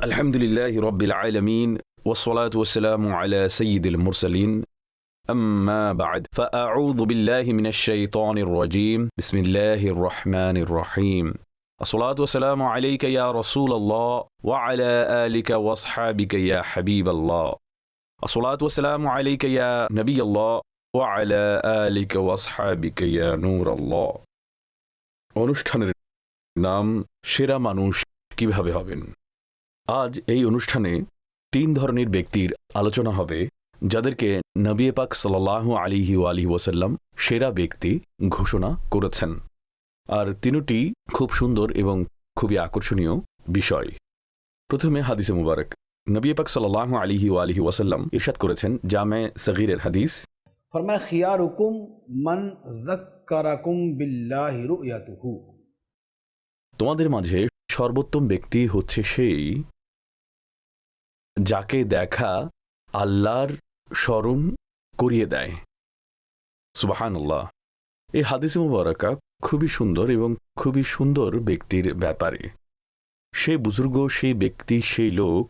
আলহামদুলিল্লাহি রাব্বিল আলামিন ওয়াসসালাতু ওয়াসসালামু আলা সাইয়্যিদিল মুরসালিন আম্মা বা'দ ফাআউযু বিল্লাহি মিনাশ শাইতানির রাজীম বিসমিল্লাহির রহমানির রহিম আসসালাতু ওয়াসসালামু আলাইকা ইয়া রাসূলাল্লাহ ওয়া আলা আলিকা ওয়া আসহাবিকা ইয়া হাবিবাল্লাহ আসসালাতু ওয়াসসালামু আলাইকা ইয়া নবিয়াল্লাহ ওয়া আলা আলিকা ওয়া আসহাবিকা ইয়া নূরাল্লাহ। অনুষ্ঠানের নাম সেরা মানুষ কিভাবে হবেন। আজ এই অনুষ্ঠানে 3 ধরনের ব্যক্তির আলোচনা হবে যাদেরকে নবী পাক সাল্লাল্লাহু আলাইহি ওয়াসাল্লাম সেরা ব্যক্তি ঘোষণা করেছেন। আর তিনটি খুব সুন্দর এবং খুবই আকর্ষণীয় বিষয়। প্রথমে হাদিসে মুবারক, নবী পাক সাল্লাল্লাহু আলাইহি ওয়াসাল্লাম ইরশাদ করেছেন, জামে সগীরের হাদিস, ফরমায় খিয়ারুকুম মান যাক্কারাকুম বিল্লাহি রুয়াতুহু। তোমাদের মাঝে সর্বোত্তম ব্যক্তি হচ্ছে সেই যাকে দেখা আল্লাহর স্মরণ করিয়ে দেয়। সুবহানাল্লাহ। এই হাদিসে মুবারাকা খুবই সুন্দর এবং খুবই সুন্দর ব্যক্তির ব্যাপারে। সেই বুজুর্গ, সেই ব্যক্তি, সেই লোক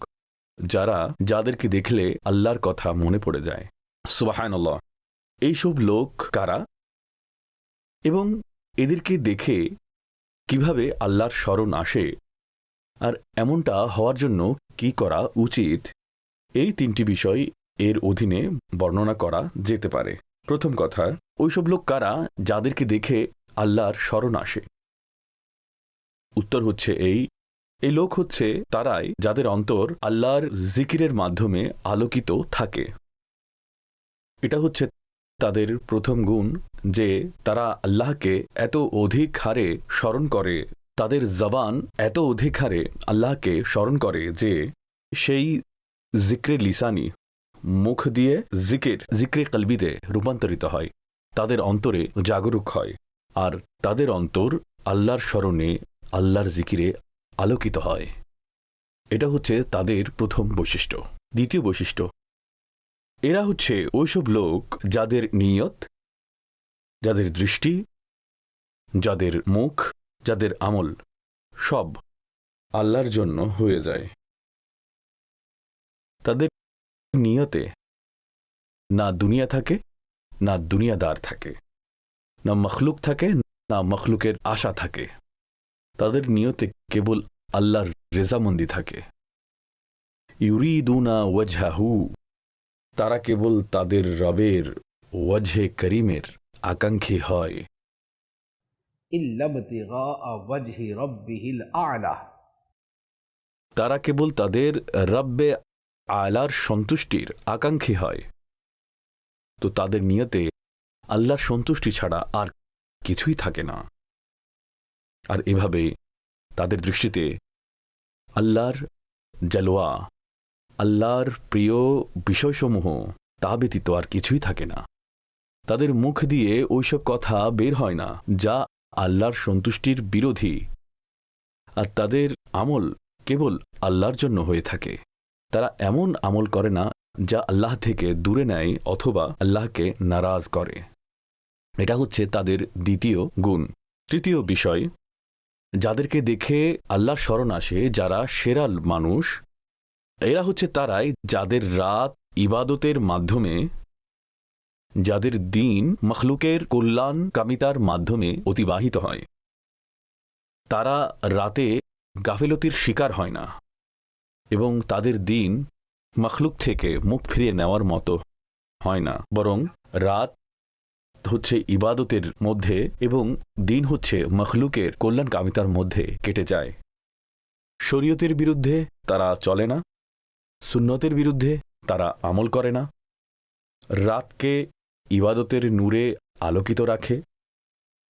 যাদেরকে দেখলে আল্লাহর কথা মনে পড়ে যায়। সুবহানাল্লাহ। এইসব লোক কারা এবং এদেরকে দেখে কিভাবে আল্লাহর স্মরণ আসে আর এমনটা হওয়ার জন্য কি করা উচিত, এই 3টি বিষয় এর অধীনে বর্ণনা করা যেতে পারে। প্রথম কথা, ওইসব লোক কারা যাদেরকে দেখে আল্লাহর স্মরণ আসে। উত্তর হচ্ছে এই লোক হচ্ছে তারাই যাদের অন্তর আল্লাহর জিকিরের মাধ্যমে আলোকিত থাকে। এটা হচ্ছে তাদের প্রথম গুণ যে তারা আল্লাহকে এত অধিক হারে স্মরণ করে, তাদের জবান এত অধিক হারে আল্লাহকে স্মরণ করে যে সেই জিক্রে লিসানি, মুখ দিয়ে জিক্রে কলবিতে রূপান্তরিত হয়, তাদের অন্তরে জাগরুক হয় আর তাদের অন্তর আল্লাহর স্মরণে, আল্লাহর জিকিরে আলোকিত হয়। এটা হচ্ছে তাদের প্রথম বৈশিষ্ট্য। দ্বিতীয় বৈশিষ্ট্য, এরা হচ্ছে ওইসব লোক যাদের নিয়ত, যাদের দৃষ্টি, যাদের মুখ, যাদের আমল সব আল্লাহর জন্য হয়ে যায়। তাদের নিয়তে না দুনিয়া থাকে, না দুনিয়াদার থাকে, না মখলুক থাকে, না মখলুকের আশা থাকে। তাদের নিয়তে কেবল আল্লাহর রেজামন্দি থাকে। ইউরিদুনা ওয়াজহাহু, তারা কেবল তাদের রবের ওয়াজহে করিমের আকাঙ্ক্ষী হয়। ইল্লাবতিগা ওয়াজহি রাব্বিহিল আ'লা, তারা কেবল তাদের রব্বে আলার সন্তুষ্টির আকাঙ্ক্ষী হয়। তো তাদের নিয়তে আল্লাহর সন্তুষ্টি ছাড়া আর কিছুই থাকে না। আর এভাবে তাদের দৃষ্টিতে আল্লাহর জালোয়া, আল্লাহর প্রিয় বিষয়সমূহ তা ব্যতীত আর কিছুই থাকে না। তাদের মুখ দিয়ে ওইসব কথা বের হয় না যা আল্লাহর সন্তুষ্টির বিরোধী, আর তাদের আমল কেবল আল্লাহর জন্য হয়ে থাকে। তারা এমন আমল করে না যা আল্লাহ থেকে দূরে নেয় অথবা আল্লাহকে নারাজ করে। এটা হচ্ছে তাদের দ্বিতীয় গুণ। তৃতীয় বিষয়, যাদেরকে দেখে আল্লাহর স্মরণ আসে, যারা সেরা মানুষ, এরা হচ্ছে তারাই যাদের রাত ইবাদতের মাধ্যমে, যাদের দিন মখলুকের কল্যাণ কামিতার মাধ্যমে অতিবাহিত হয়। তারা রাতে গাফিলতির শিকার হয় না এবং তাদের দিন মখলুক থেকে মুখ ফিরিয়ে নেওয়ার মতো হয় না, বরং রাত হচ্ছে ইবাদতের মধ্যে এবং দিন হচ্ছে মখলুকের কল্যাণ কামিতার মধ্যে কেটে যায়। শরীয়তের বিরুদ্ধে তারা চলে না, সুন্নতের বিরুদ্ধে তারা আমল করে না, রাতকে ইবাদতের নূরে আলোকিত রাখে।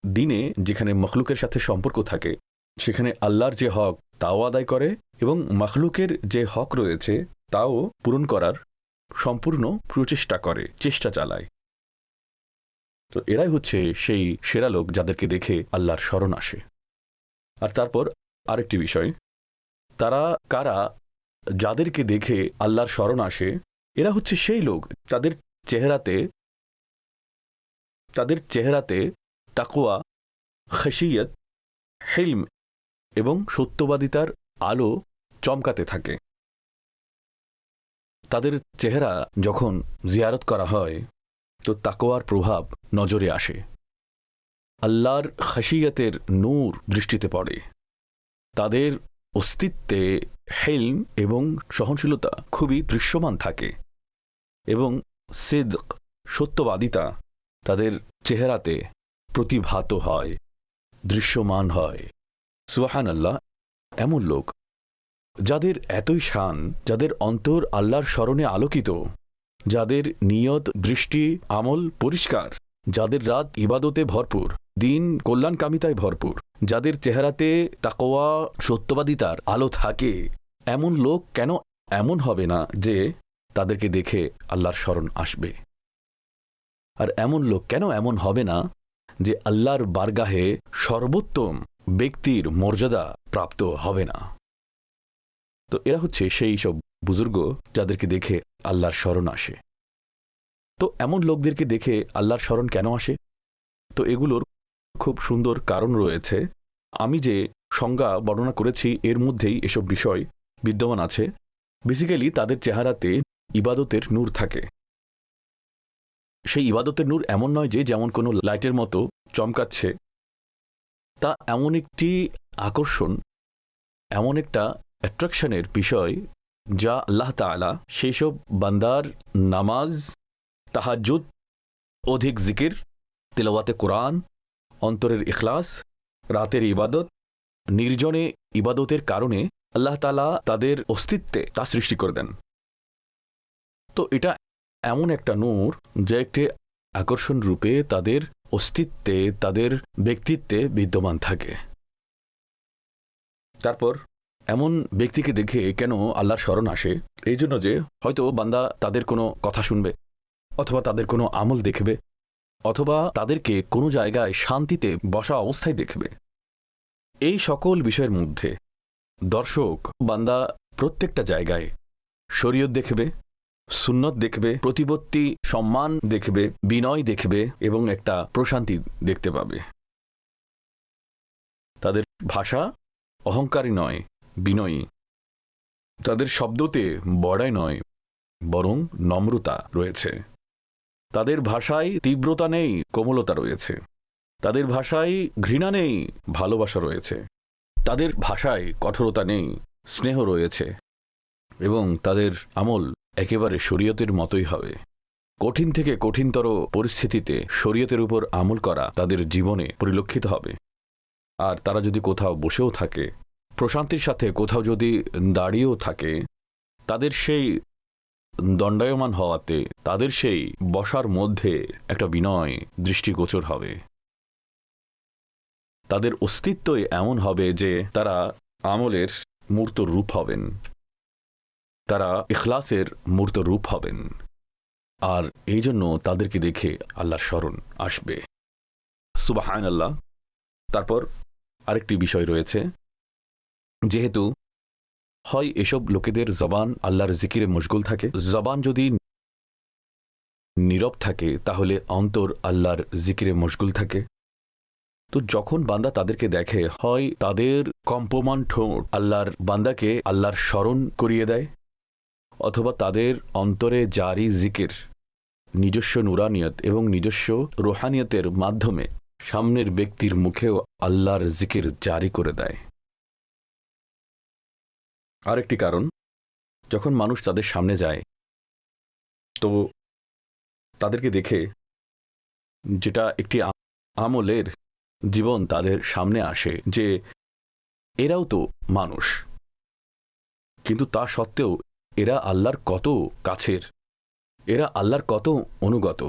দিনে যেখানে মখলুকের সাথে সম্পর্ক থাকে সেখানে আল্লাহর যে হক তাও আদায় করে এবং মখলুকের যে হক রয়েছে তাও পূরণ করার সম্পূর্ণ প্রচেষ্টা করে, চেষ্টা চালায়। তো এরাই হচ্ছে সেই সেরা লোক যাদেরকে দেখে আল্লাহর স্মরণ আসে। আর তারপর আরেকটি বিষয়, তারা কারা যাদেরকে দেখে আল্লাহর স্মরণ আসে। এরা হচ্ছে সেই লোক তাদের চেহারাতে তাকওয়া, খশিয়ত, হিলম এবং সত্যবাদিতার আলো চমকাতে থাকে। তাদের চেহারা যখন জিয়ারত করা হয় তো তাকওয়ার প্রভাব নজরে আসে, আল্লাহর খাশিয়াতের নূর দৃষ্টিতে পড়ে, তাদের অস্তিত্বে হেলম এবং সহনশীলতা খুবই দৃশ্যমান থাকে এবং সিদক সত্যবাদিতা তাদের চেহারাতে প্রতিভাত হয়, দৃশ্যমান হয়। সুবহানাল্লাহ, এমন লোক যাদের এতই শান, যাদের অন্তর আল্লাহর স্মরণে আলোকিত, যাদের নিয়ত দৃষ্টি আমল পরিষ্কার, যাদের রাত ইবাদতে ভরপুর, দিন কল্যাণকামিতায় ভরপুর, যাদের চেহারাতে তাকওয়া সত্যবাদিতার আলো থাকে, এমন লোক কেন এমন হবে না যে তাদেরকে দেখে আল্লাহর স্মরণ আসবে? আর এমন লোক কেন এমন হবে না যে আল্লাহর বারগাহে সর্বোত্তম ব্যক্তির মর্যাদা প্রাপ্ত হবে না? তো এরা হচ্ছে সেই সব বুজুর্গ যাদেরকে দেখে আল্লাহর স্মরণ আসে। তো এমন লোকদেরকে দেখে আল্লাহর স্মরণ কেন আসে? তো এগুলোর খুব সুন্দর কারণ রয়েছে। আমি যে সংজ্ঞা বর্ণনা করেছি এর মধ্যেই এসব বিষয় বিদ্যমান আছে। বেসিক্যালি তাদের চেহারাতে ইবাদতের নূর থাকে। সেই ইবাদতের নূর এমন নয় যে যেমন কোনো লাইটের মতো চমকাচ্ছে, তা এমন একটি আকর্ষণ, এমন একটা অ্যাট্রাকশনের বিষয় যা আল্লাহ তাআলা সেই সব বান্দার নামাজ, তাহাজ্জুদ, অধিক জিকির, তিলাওয়াতে কোরআন, অন্তরের ইখলাস, রাতের ইবাদত, নির্জনে ইবাদতের কারণে আল্লাহ তাআলা তাদের অস্তিত্বে তা সৃষ্টি করে দেন। তো এটা এমন একটা নূর যা একটি আকর্ষণ রূপে তাদের অস্তিত্বে, তাদের ব্যক্তিত্বে বিদ্যমান থাকে। তারপর এমন ব্যক্তিকে দেখে কেন আল্লাহর স্মরণ আসে? এই জন্য যে হয়তো বান্দা তাদের কোনো কথা শুনবে, অথবা তাদের কোনো আমল দেখবে, অথবা তাদেরকে কোনো জায়গায় শান্তিতে বসা অবস্থায় দেখবে। এই সকল বিষয়ের মধ্যে দর্শক বান্দা প্রত্যেকটা জায়গায় শরীয়ত দেখবে, সুন্নত দেখবে, প্রতিপত্তি সম্মান দেখবে, বিনয় দেখবে এবং একটা প্রশান্তি দেখতে পাবে। তাদের ভাষা অহংকারী নয়, বিনয়ী। তাদের শব্দতে বড়াই নয়, বরং নম্রতা রয়েছে। তাদের ভাষায় তীব্রতা নেই, কোমলতা রয়েছে। তাদের ভাষায় ঘৃণা নেই, ভালোবাসা রয়েছে। তাদের ভাষায় কঠোরতা নেই, স্নেহ রয়েছে। এবং তাদের আমল একেবারে শরীয়তের মতোই হবে। কঠিন থেকে কঠিনতর পরিস্থিতিতে শরীয়তের উপর আমল করা তাদের জীবনে পরিলক্ষিত হবে। আর তারা যদি কোথাও বসেও থাকে, প্রশান্তির সাথে কোথাও যদি দাঁড়িয়েও থাকে, তাদের সেই দণ্ডায়মান হওয়াতে, তাদের সেই বসার মধ্যে একটা বিনয় দৃষ্টিগোচর হবে। তাদের অস্তিত্বই এমন হবে যে তারা আমলের মূর্ত রূপ হবেন, তারা ইখলাসের মূর্ত রূপ হবেন। আর এই জন্য তাদেরকে দেখে আল্লাহর স্মরণ আসবে। সুবহানাল্লাহ। তারপর আরেকটি বিষয় রয়েছে, যেহেতু হয় এসব লোকেদের জবান আল্লাহর জিকিরে মশগুল থাকে, জবান যদি নীরব থাকে তাহলে অন্তর আল্লাহর জিকিরে মশগুল থাকে। তো যখন বান্দা তাদেরকে দেখে, হয় তাদের কম্পমান ঠোঁট আল্লাহর বান্দাকে আল্লাহর স্মরণ করিয়ে দেয়, অথবা তাদের অন্তরে জারি জিকির নিজস্ব নুরানিয়ত এবং নিজস্ব রোহানিয়তের মাধ্যমে সামনের ব্যক্তির মুখেও আল্লাহর জিকির জারি করে দেয়। আরেকটি কারণ, যখন মানুষ তাদের সামনে যায় তো তাদেরকে দেখে যেটা একটি আমলের জীবন তাদের সামনে আসে যে এরাও তো মানুষ, কিন্তু তা সত্ত্বেও এরা আল্লাহর কত কাছের, এরা আল্লাহর কত অনুগত,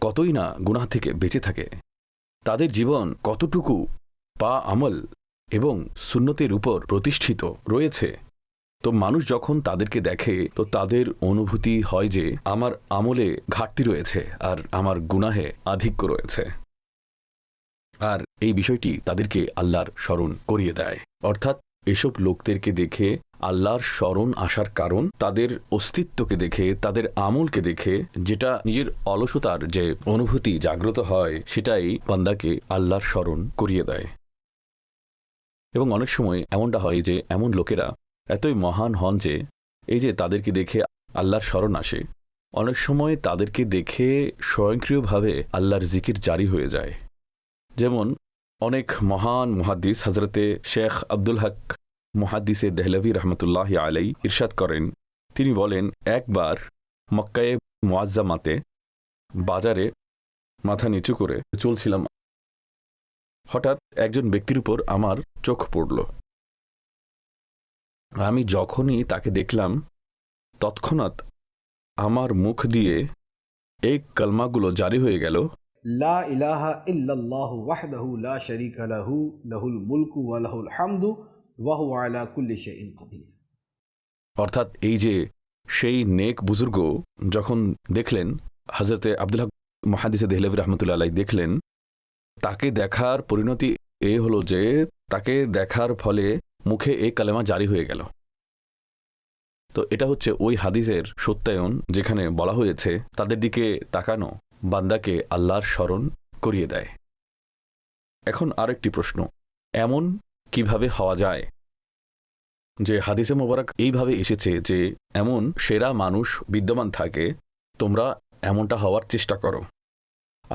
কতই না গুনাহ থেকে বেঁচে থাকে, তাদের জীবন কতটুকু পা আমল এবং সুন্নতের উপর প্রতিষ্ঠিত রয়েছে। তো মানুষ যখন তাদেরকে দেখে তো তাদের অনুভূতি হয় যে আমার আমলে ঘাটতি রয়েছে আর আমার গুনাহে আধিক্য রয়েছে। আর এই বিষয়টি তাদেরকে আল্লাহর স্মরণ করিয়ে দেয়। অর্থাৎ এসব লোকদেরকে দেখে আল্লাহর স্মরণ আসার কারণ তাদের অস্তিত্বকে দেখে, তাদের আমলকে দেখে যেটা নিজের অলসতার যে অনুভূতি জাগ্রত হয় সেটাই বান্দাকে আল্লাহর স্মরণ করিয়ে দেয়। এবং অনেক সময় এমনটা হয় যে এমন লোকেরা এতই মহান হন যে এই যে তাদেরকে দেখে আল্লাহর স্মরণ আসে, অনেক সময় তাদেরকে দেখে স্বয়ংক্রিয়ভাবে আল্লাহর জিকির জারি হয়ে যায়। যেমন অনেক মহান মুহাদ্দিস হজরতে শেখ আব্দুল হক মুহাদ্দিসে দেহলভি রহমতুল্লাহ আলাই ইরশাদ করেন, তিনি বলেন, একবার মক্কায়ে মুআজ্জামাতে বাজারে মাথা নিচু করে চলছিলাম, হঠাৎ একজন ব্যক্তির উপর আমার চোখ পড়ল। আমি যখনই তাকে দেখলাম তৎক্ষণাৎ আমার মুখ দিয়ে এই কালমাগুলো জারি হয়ে গেল, লা ইলাহা ইল্লাল্লাহু ওয়াহদাহু লা শারীকা লাহু লাহুল মুলকু ওয়া লাহুল হামদু ওয়া হুয়া আলা কুল্লি শাইইন কাদির। অর্থাৎ এই যে সেই নেক বুজুর্গ যখন দেখলেন, হজরতে আব্দুল হক মুহাদ্দিস দেহলভি রহমতুল্লাহ আলাই দেখলেন, তাকে দেখার পরিণতি এ হলো যে তাকে দেখার ফলে মুখে এই কালেমা জারি হয়ে গেল। তো এটা হচ্ছে ওই হাদিসের সত্যায়ন যেখানে বলা হয়েছে তাদের দিকে তাকানো বান্দাকে আল্লাহর স্মরণ করিয়ে দেয়। এখন আরেকটি প্রশ্ন, এমন কিভাবে হওয়া যায় যে হাদিসে মোবারক এইভাবে এসেছে যে এমন সেরা মানুষ বিদ্যমান থাকে, তোমরা এমনটা হওয়ার চেষ্টা করো।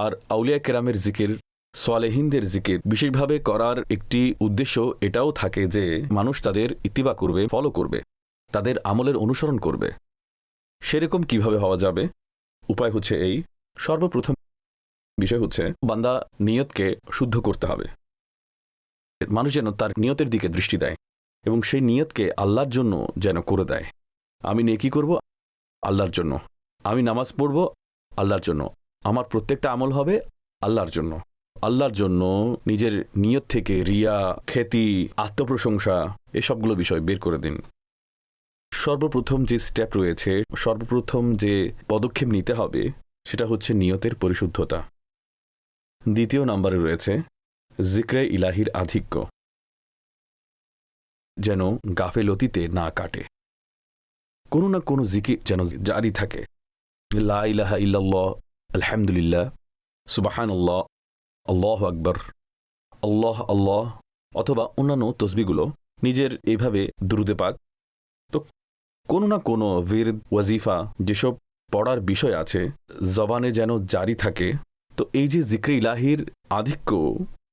আর আউলিয়া কেরামের জিকির, সালেহিনদের জিকির বিশেষভাবে করার একটি উদ্দেশ্য এটাও থাকে যে মানুষ তাদের ইত্তিবা করবে, ফলো করবে, তাদের আমলের অনুসরণ করবে। সেরকম কিভাবে হওয়া যাবে? উপায় হচ্ছে এই, সর্বপ্রথম বিষয় হচ্ছে বান্দা নিয়তকে শুদ্ধ করতে হবে। মানুষ যেন তার নিয়তের দিকে দৃষ্টি দেয় এবং সেই নিয়তকে আল্লাহর জন্য যেন করে দেয়। আমি নেকি করব আল্লাহর জন্য, আমি নামাজ পড়ব আল্লাহর জন্য, আমার প্রত্যেকটা আমল হবে আল্লাহর জন্য। আল্লাহর জন্য নিজের নিয়ত থেকে রিয়া, খ্যাতি, আত্মপ্রশংসা এসবগুলো বিষয় বের করে দিন। সর্বপ্রথম যে স্টেপ রয়েছে, সর্বপ্রথম যে পদক্ষেপ নিতে হবে সেটা হচ্ছে নিয়তের পরিশুদ্ধতা। দ্বিতীয় নম্বরে রয়েছে জিক্রে ইলাহির আধিক্য, যেন গাফেলতিতে না কাটে, কোনো না কোনো জিকির যেন জারি থাকে। লা ইলাহা ইল্লাল্লাহ, আলহামদুলিল্লাহ, সুবহানাল্লাহ, আল্লাহু আকবার, আল্লাহ আল্লাহ, অথবা অন্যান্য তসবিগুলো নিজের এইভাবে দুরুদে পাক। তো কোনো না কোনো বিরদ, ওয়াজিফা যেসব পড়ার বিষয় আছে জবানে যেন জারি থাকে। তো এই যে জিক্রে ইলাহির আধিক্য,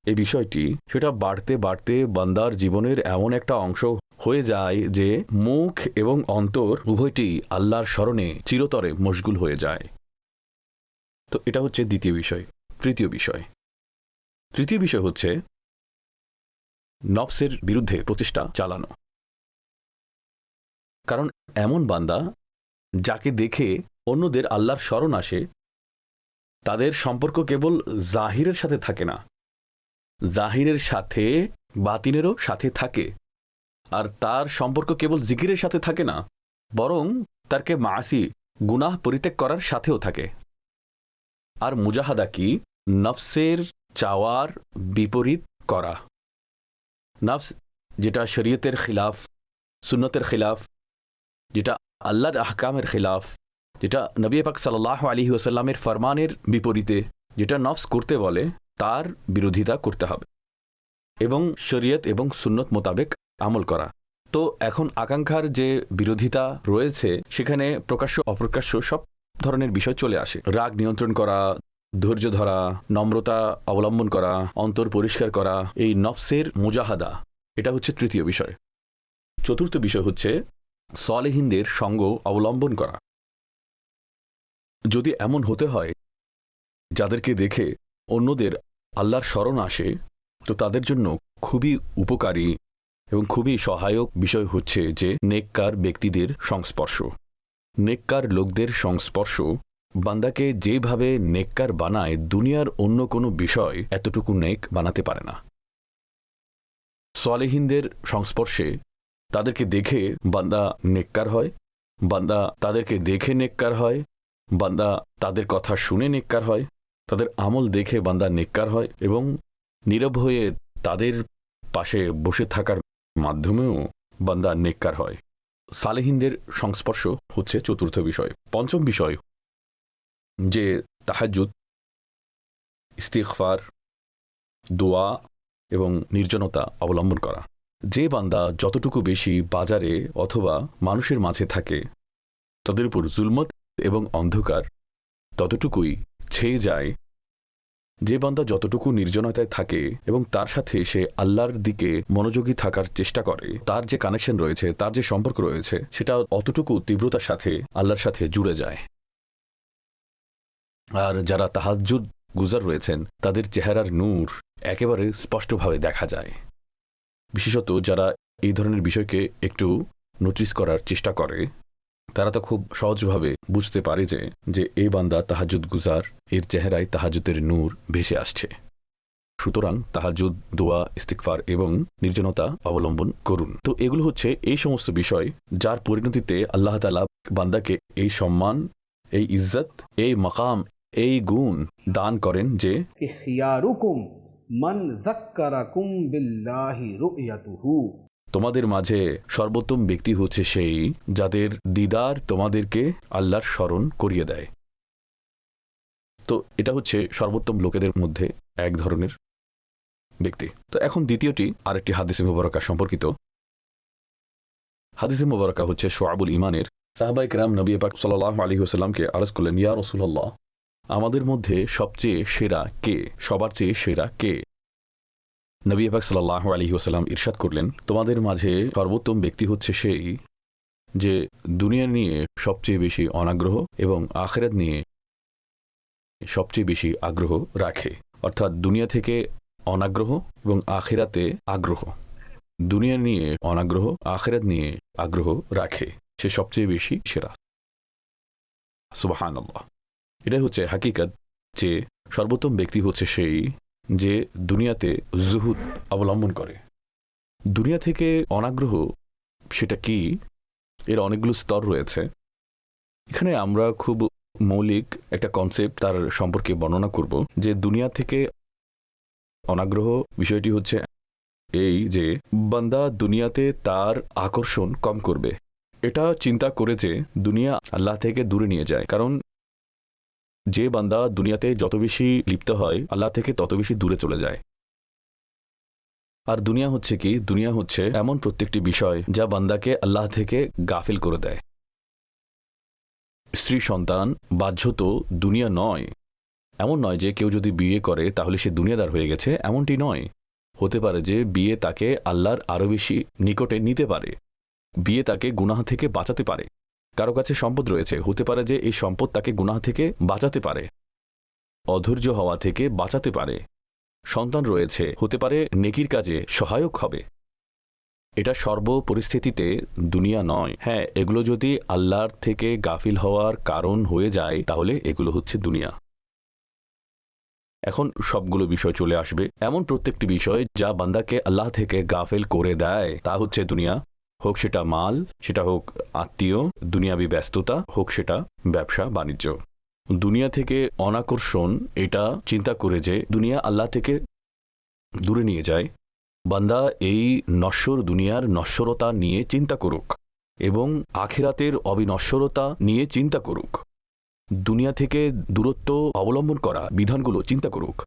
এই বিষয়টি সেটা বাড়তে বাড়তে বান্দার জীবনের এমন একটা অংশ হয়ে যায় যে মুখ এবং অন্তর উভয়টি আল্লাহর স্মরণে চিরতরে মশগুল হয়ে যায়। তো এটা হচ্ছে দ্বিতীয় বিষয়। তৃতীয় বিষয় হচ্ছে নফসের বিরুদ্ধে প্রচেষ্টা চালানো। কারণ এমন বান্দা যাকে দেখে অন্যদের আল্লাহর স্মরণ আসে, তাদের সম্পর্ক কেবল জাহিরের সাথে থাকে না, জাহিরের সাথে বাতিনেরও সাথে থাকে। আর তার সম্পর্ক কেবল জিকিরের সাথে থাকে না, বরং তারকে মাসি, গুনাহ পরিত্যাগ করার সাথেও থাকে। আর মুজাহাদা কি? নফসের চাওয়ার বিপরীত করা। নফস যেটা শরীয়তের খিলাফ, সুন্নতের খিলাফ, যেটা আল্লাহর আহকামের খিলাফ, যেটা নবী পাক সাল্লাল্লাহু আলাইহি ওয়াসাল্লামের ফরমানের বিপরীতে যেটা নফস করতে বলে, তার বিরোধিতা করতে হবে এবং শরীয়ত এবং সুন্নত মোতাবেক আমল করা। তো এখন আকাঙ্ক্ষার যে বিরোধিতা রয়েছে সেখানে প্রকাশ্য অপ্রকাশ্য সব ধরনের বিষয় চলে আসে। রাগ নিয়ন্ত্রণ করা, ধৈর্য ধরা, নম্রতা অবলম্বন করা, অন্তর পরিষ্কার করা, এই নফসের মুজাহাদা, এটা হচ্ছে তৃতীয় বিষয়। চতুর্থ বিষয় হচ্ছে সালেহিনদের সঙ্গ অবলম্বন করা। যদি এমন হতে হয় যাদেরকে দেখে অন্যদের আল্লাহর স্মরণ আসে, তো তাদের জন্য খুবই উপকারী এবং খুবই সহায়ক বিষয় হচ্ছে যে নেককার ব্যক্তিদের সংস্পর্শ। নেককার লোকদের সংস্পর্শ বান্দাকে যেভাবে নেককার বানায়, দুনিয়ার অন্য কোনো বিষয় এতটুকু নেক বানাতে পারে না। সালেহিনদের সংস্পর্শে তাদেরকে দেখে বান্দা নেককার হয়, বান্দা তাদেরকে দেখে নেককার হয়, বান্দা তাদের কথা শুনে নেককার হয়, তাদের আমল দেখে বান্দা নেককার হয় এবং নীরব হয়ে তাদের পাশে বসে থাকার মাধ্যমেও বান্দা নেককার হয়। সালেহিনদের সংস্পর্শ হচ্ছে চতুর্থ বিষয়। পঞ্চম বিষয় যে তাহাজ্জুদ, ইস্তিগফার, দোয়া এবং নির্জনতা অবলম্বন করা। যে বান্দা যতটুকু বেশি বাজারে অথবা মানুষের মাঝে থাকে, তাদের উপর জুলমত এবং অন্ধকার ততটুকুই ছেয়ে যায় যে বান্দা যতটুকু নির্জনতায় থাকে এবং তার সাথে সে আল্লাহর দিকে মনোযোগী থাকার চেষ্টা করে, তার যে কানেকশন রয়েছে, তার যে সম্পর্ক রয়েছে, সেটা অতটুকু তীব্রতার সাথে আল্লাহর সাথে জুড়ে যায়। আর যারা তাহাজ্জুদ গুজার রয়েছেন তাদের চেহারার নূর একেবারে স্পষ্টভাবে দেখা যায়। বিশেষত যারা এই ধরনের বিষয়কে একটু নোটিস করার চেষ্টা করে তারা তো খুব সহজভাবে বুঝতে পারে যে এই বান্দা তাহাজ্জুদ গুজার, এর চেহারায় তাহাজ্জুদের নূর ভেসে আসছে। সুতরাং তাহাজ্জুদ, দোয়া, ইস্তিগফার এবং নির্জনতা অবলম্বন করুন। তো এগুলো হচ্ছে এই সমস্ত বিষয় যার পরিণতিতে আল্লাহ তাআলা বান্দাকে এই সম্মান, এই ইজ্জত, এই মাকাম, এই গুণ দান করেন যে कि खियारुकुम मन ज़क्करकुम बिल्लाहि रु'यतुहु, তোমাদের মাঝে সর্বোত্তম ব্যক্তি হচ্ছে সেই যাদের দিদার তোমাদেরকে আল্লাহর স্মরণ করিয়ে দেয়। তো এটা হচ্ছে সর্বোত্তম লোকেদের মধ্যে এক ধরনের ব্যক্তি। তো এখন দ্বিতীয়টি আরেকটি হাদিসে মুবারকা সম্পর্কিত। হাদিসে মুবারকা হচ্ছে শুআবুল ঈমানের। সাহাবায়ে কেরাম নবী পাক সাল্লাল্লাহু আলাইহি ওয়াসাল্লামকে আরজ করলেন, ইয়া রাসূলুল্লাহ, আমাদের মধ্যে সবচেয়ে সেরা কে, সবার চেয়ে সেরা কে? নবী পাক সাল্লাল্লাহু আলাইহি ওয়াসাল্লাম ইরশাদ করলেন, তোমাদের মাঝে সর্বোত্তম ব্যক্তি হচ্ছে সেই যে দুনিয়া নিয়ে সবচেয়ে বেশি অনাগ্রহ এবং আখিরাত নিয়ে সবচেয়ে বেশি আগ্রহ রাখে। অর্থাৎ দুনিয়া থেকে অনাগ্রহ এবং আখিরাতে আগ্রহ, দুনিয়া নিয়ে অনাগ্রহ, আখিরাত নিয়ে আগ্রহ রাখে, সে সবচেয়ে বেশি সেরা। সুবহানাল্লাহ। এটাই হচ্ছে হাকিকত যে সর্বোত্তম ব্যক্তি হচ্ছে সেই যে দুনিয়াতে জুহুদ অবলম্বন করে। দুনিয়া থেকে অনাগ্রহ সেটা কি, এর অনেকগুলো স্তর রয়েছে। এখানে আমরা খুব মৌলিক একটা কনসেপ্ট তার সম্পর্কে বর্ণনা করব যে দুনিয়া থেকে অনাগ্রহ বিষয়টি হচ্ছে এই যে বান্দা দুনিয়াতে তার আকর্ষণ কম করবে, এটা চিন্তা করে যে দুনিয়া আল্লাহ থেকে দূরে নিয়ে যায়। কারণ যে বান্দা দুনিয়াতে যত বেশি লিপ্ত হয় আল্লাহ থেকে তত বেশি দূরে চলে যায়। আর দুনিয়া হচ্ছে কি, দুনিয়া হচ্ছে এমন প্রত্যেকটি বিষয় যা বান্দাকে আল্লাহ থেকে গাফিল করে দেয়। স্ত্রী, সন্তান বাহ্য তো দুনিয়া নয়। এমন নয় যে কেউ যদি বিয়ে করে তাহলে সে দুনিয়াদার হয়ে গেছে, এমনটি নয়। হতে পারে যে বিয়ে তাকে আল্লাহর আরও বেশি নিকটে নিতে পারে, বিয়ে তাকে গুনাহ থেকে বাঁচাতে পারে। কারো কাছে সম্পদ রয়েছে, হতে পারে যে এই সম্পদ তাকে গুনাহ থেকে বাঁচাতে পারে, অধৈর্য হওয়া থেকে বাঁচাতে পারে। সন্তান রয়েছে, হতে পারে নেকির কাজে সহায়ক হবে। এটা সর্ব পরিস্থিতিতে দুনিয়া নয়। হ্যাঁ, এগুলো যদি আল্লাহর থেকে গাফিল হওয়ার কারণ হয়ে যায় তাহলে এগুলো হচ্ছে দুনিয়া। এখন সবগুলো বিষয় চলে আসবে। এমন প্রত্যেকটি বিষয় যা বান্দাকে আল্লাহ থেকে গাফিল করে দেয় তা হচ্ছে দুনিয়া। হোক সেটা মাল, সেটা হোক আত্মীয়, দুনিয়াবি ব্যস্ততা, হোক সেটা ব্যবসা বাণিজ্য। দুনিয়া থেকে অনাকর্ষণ এটা চিন্তা করে যে দুনিয়া আল্লাহ থেকে দূরে নিয়ে যায়। বান্দা এই নশ্বর দুনিয়ার নশ্বরতা নিয়ে চিন্তা করুক এবং আখিরাতের অবিনশ্বরতা নিয়ে চিন্তা করুক। দুনিয়া থেকে দূরত্ব অবলম্বন করা বিধানগুলো চিন্তা করুক